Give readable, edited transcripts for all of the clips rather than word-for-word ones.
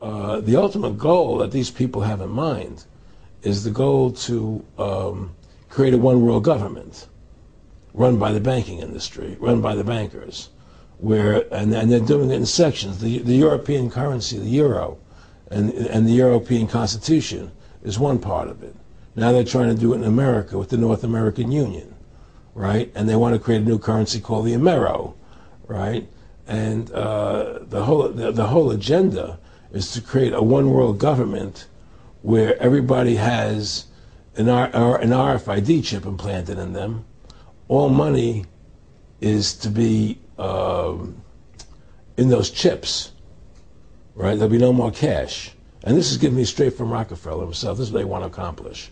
the ultimate goal that these people have in mind is the goal to create a one-world government run by the banking industry, run by the bankers, and they're doing it in sections. The European currency, the euro, and the European Constitution is one part of it. Now they're trying to do it in America with the North American Union, right? And they want to create a new currency called the Amero, right? And the whole agenda is to create a one-world government where everybody has an RFID chip implanted in them. All money is to be in those chips, right? There'll be no more cash. And this is given me straight from Rockefeller himself. This is what they want to accomplish.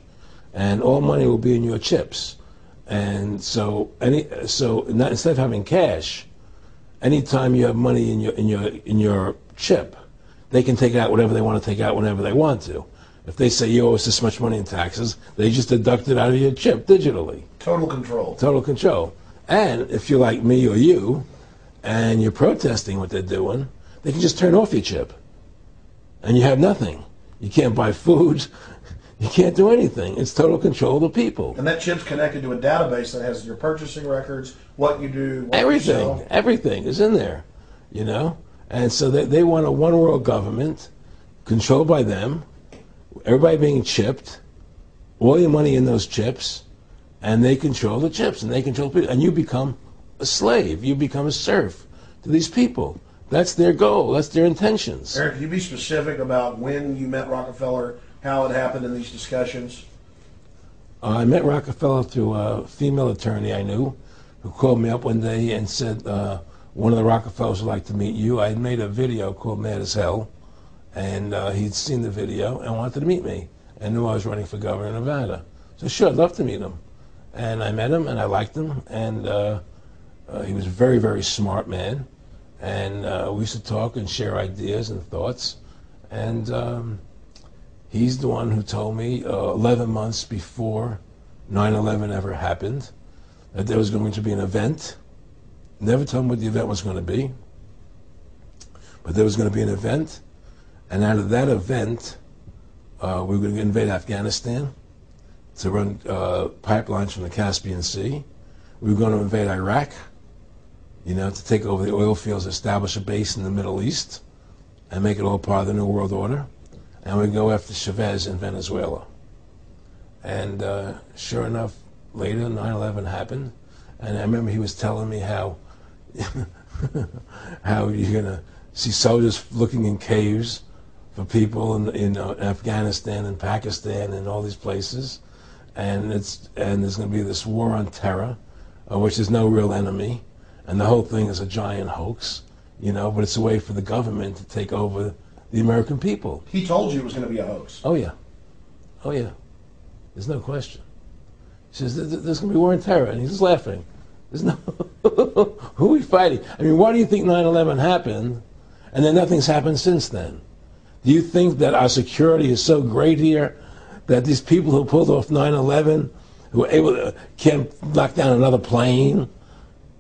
And all money will be in your chips. And so instead of having cash, anytime you have money in your chip, they can take out whatever they want to take out whenever they want to. If they say you owe us this much money in taxes, they just deduct it out of your chip digitally. Total control. Total control. And if you're like me or you, and you're protesting what they're doing, they can just turn off your chip. And you have nothing. You can't buy food. You can't do anything. It's total control of the people. And that chip's connected to a database that has your purchasing records, what you do, what everything, you sell. Everything is in there, you know? And so they want a one-world government controlled by them, everybody being chipped, all your money in those chips, and they control the chips, and they control people. And you become a slave. You become a serf to these people. That's their goal. That's their intentions. Eric, can you be specific about when you met Rockefeller, how it happened in these discussions? I met Rockefeller through a female attorney I knew who called me up one day and said, one of the Rockefellers would like to meet you. I had made a video called Mad as Hell, and he'd seen the video and wanted to meet me and knew I was running for governor of Nevada. So sure, I'd love to meet him. And I met him, and I liked him, and he was a very, very smart man. And we used to talk and share ideas and thoughts. And he's the one who told me 11 months before 9/11 ever happened that there was going to be an event. Never told me what the event was going to be, but there was going to be an event. And out of that event, we were going to invade Afghanistan to run pipelines from the Caspian Sea. We were going to invade Iraq, you know, to take over the oil fields, establish a base in the Middle East, and make it all part of the New World Order. And we'd go after Chavez in Venezuela. And sure enough, later 9/11 happened. And I remember he was telling me how how you're going to see soldiers looking in caves for people in Afghanistan and Pakistan and all these places. And there's going to be this war on terror, which is no real enemy. And the whole thing is a giant hoax, you know, but it's a way for the government to take over the American people. He told you it was going to be a hoax. Oh, yeah. Oh, yeah. There's no question. He says, there's going to be war on terror. And he's just laughing. There's no... Who are we fighting? I mean, why do you think 9/11 happened and then nothing's happened since then? Do you think that our security is so great here that these people who pulled off 9/11, who were able to, can't knock down another plane?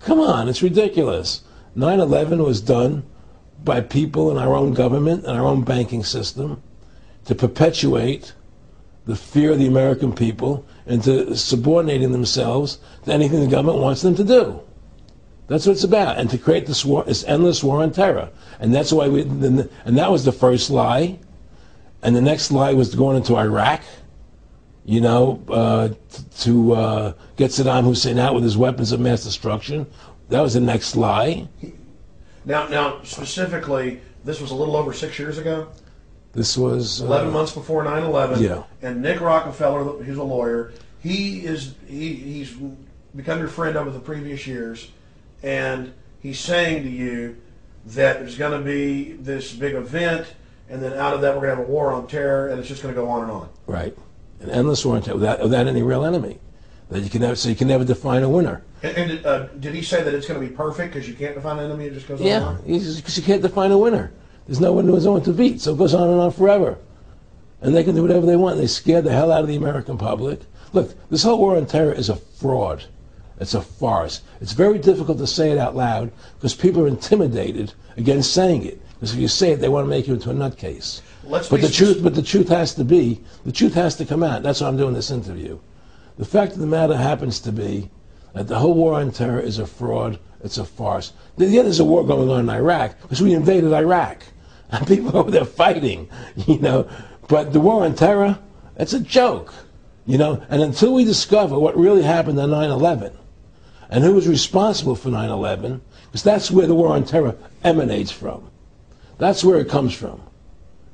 Come on, it's ridiculous. 9/11 was done by people in our own government and our own banking system to perpetuate the fear of the American people into subordinating themselves to anything the government wants them to do. That's what it's about, and to create this war, this endless war on terror. And that's why and that was the first lie. And the next lie was going into Iraq, you know, to get Saddam Hussein out with his weapons of mass destruction. That was the next lie. Now, specifically, this was a little over 6 years ago? This was 11 months before 9/11. Yeah. And Nick Rockefeller, who's a lawyer, he's become your friend over the previous years, and he's saying to you that there's going to be this big event, and then out of that we're going to have a war on terror, and it's just going to go on and on. Right. An endless war on terror without any real enemy. That you can never, so you can never define a winner. And did he say that it's going to be perfect because you can't define an enemy? It just goes on and on? Yeah, because you can't define a winner. There's no one to beat, so it goes on and on forever. And they can do whatever they want. They scare the hell out of the American public. Look, this whole war on terror is a fraud. It's a farce. It's very difficult to say it out loud because people are intimidated against saying it. Because if you say it, they want to make you into a nutcase. Let's But be the truth has to come out. That's why I'm doing this interview. The fact of the matter happens to be that the whole war on terror is a fraud. It's a farce. Yeah, there's a war going on in Iraq because we invaded Iraq. And people over there fighting, you know. But the war on terror, it's a joke, you know. And until we discover what really happened on 9/11 and who was responsible for 9/11, because that's where the war on terror emanates from. That's where it comes from.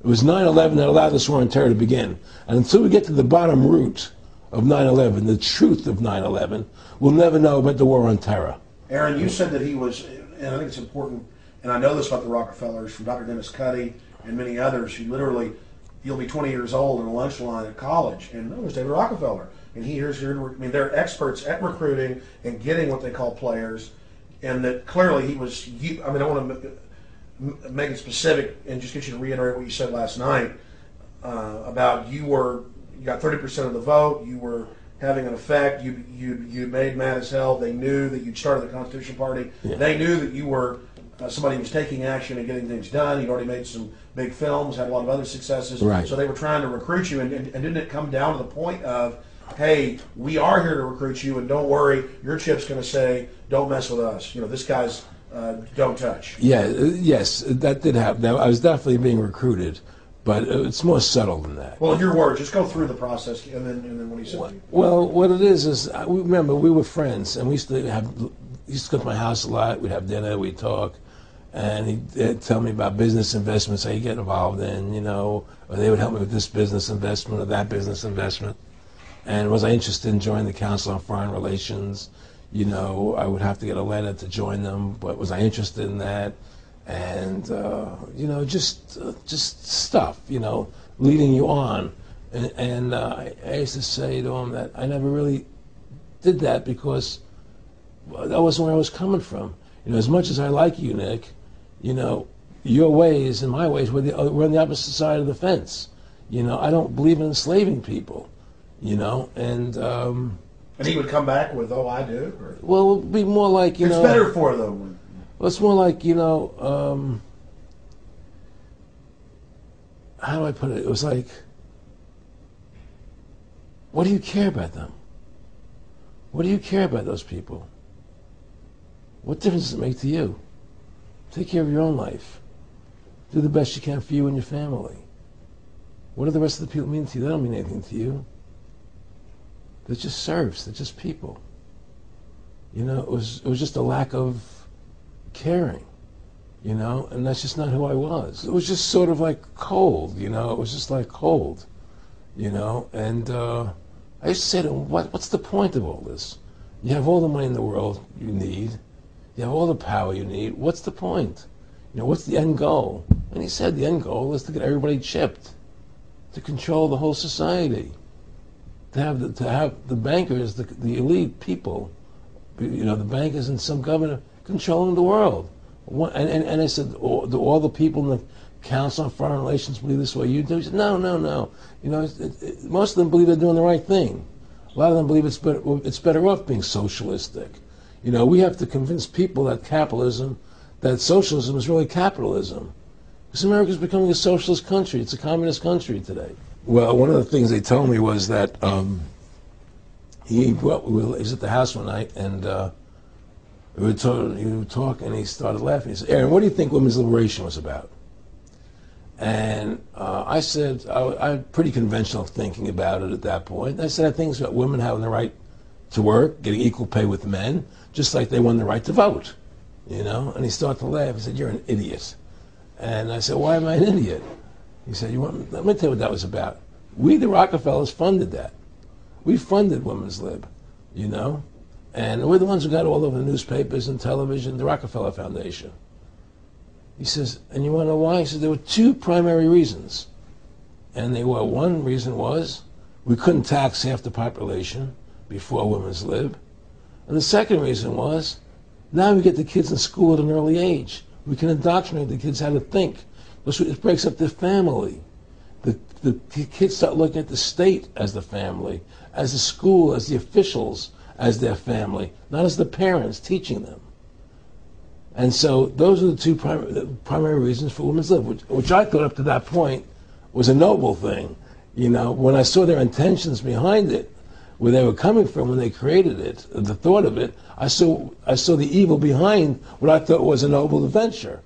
It was 9/11 that allowed this war on terror to begin. And until we get to the bottom root of 9/11, the truth of 9/11, we'll never know about the war on terror. Aaron, you said that he was, and I think it's important, and I know this about the Rockefellers from Dr. Dennis Cuddy and many others who literally, you'll be 20 years old in a lunch line at college, and there's David Rockefeller. And they're experts at recruiting and getting what they call players, and that clearly he was, I want to make it specific and just get you to reiterate what you said last night about you got 30% of the vote, you were having an effect, you made mad as hell, they knew that you'd started the Constitution Party, they knew that you were somebody who was taking action and getting things done, you'd already made some big films, had a lot of other successes, right. So they were trying to recruit you, and didn't it come down to the point of, hey, we are here to recruit you, and don't worry, your chip's going to say, don't mess with us, you know, this guy's don't touch. Yeah, yes, that did happen. I was definitely being recruited, but it's more subtle than that. Well, in your words, just go through the process, and then what he said. Well, what it is remember we were friends, and we used to go to my house a lot. We'd have dinner, we'd talk, and he'd tell me about business investments I get involved in, you know, or they would help me with this business investment or that business investment. And was I interested in joining the Council on Foreign Relations? You know, I would have to get a letter to join them, but was I interested in that? And you know, just stuff, you know, leading you on. And I used to say to him that I never really did that because that wasn't where I was coming from. You know, as much as I like you, Nick, you know, your ways and my ways we're on the opposite side of the fence. You know, I don't believe in enslaving people. You know, and he would come back with, "Oh, I do." Or, well, it would be more like it's better for them. Well, it's more like, you know, how do I put it? It was like, what do you care about them? What do you care about those people? What difference does it make to you? Take care of your own life. Do the best you can for you and your family. What do the rest of the people mean to you? They don't mean anything to you. They're just serfs. They're just people. You know, it was just a lack of caring, you know, and that's just not who I was. It was just sort of like cold, you know. It was just like cold, you know. And I used to say to him, what's the point of all this? You have all the money in the world you need. You have all the power you need. What's the point? You know, what's the end goal? And he said the end goal is to get everybody chipped, to control the whole society. To have the bankers, the elite people, you know, the bankers and some governor controlling the world. And I said, do all the people in the Council on Foreign Relations believe this way you do? He said, no. You know, most of them believe they're doing the right thing. A lot of them believe it's better off being socialistic. You know, we have to convince people that socialism is really capitalism. Because America is becoming a socialist country. It's a communist country today. Well, one of the things they told me was that he was at the house one night, and he would talk, and he started laughing. He said, "Aaron, what do you think women's liberation was about?" And I said, I had pretty conventional thinking about it at that point. I said, I think it's about women having the right to work, getting equal pay with men, just like they won the right to vote, you know? And he started to laugh. He said, "You're an idiot." And I said, "Why am I an idiot?" He said, let me tell you what that was about. We, the Rockefellers, funded that. We funded women's lib, you know? And we're the ones who got all over the newspapers and television, the Rockefeller Foundation. He says, and you want to know why? He said, there were two primary reasons. And one reason was we couldn't tax half the population before women's lib. And the second reason was, now we get the kids in school at an early age. We can indoctrinate the kids how to think. It breaks up the family. The kids start looking at the state as the family, as the school, as the officials, as their family, not as the parents teaching them. And so those are the two primary reasons for women's lib, which I thought up to that point was a noble thing. You know, when I saw their intentions behind it, where they were coming from when they created it, the thought of it, I saw the evil behind what I thought was a noble adventure.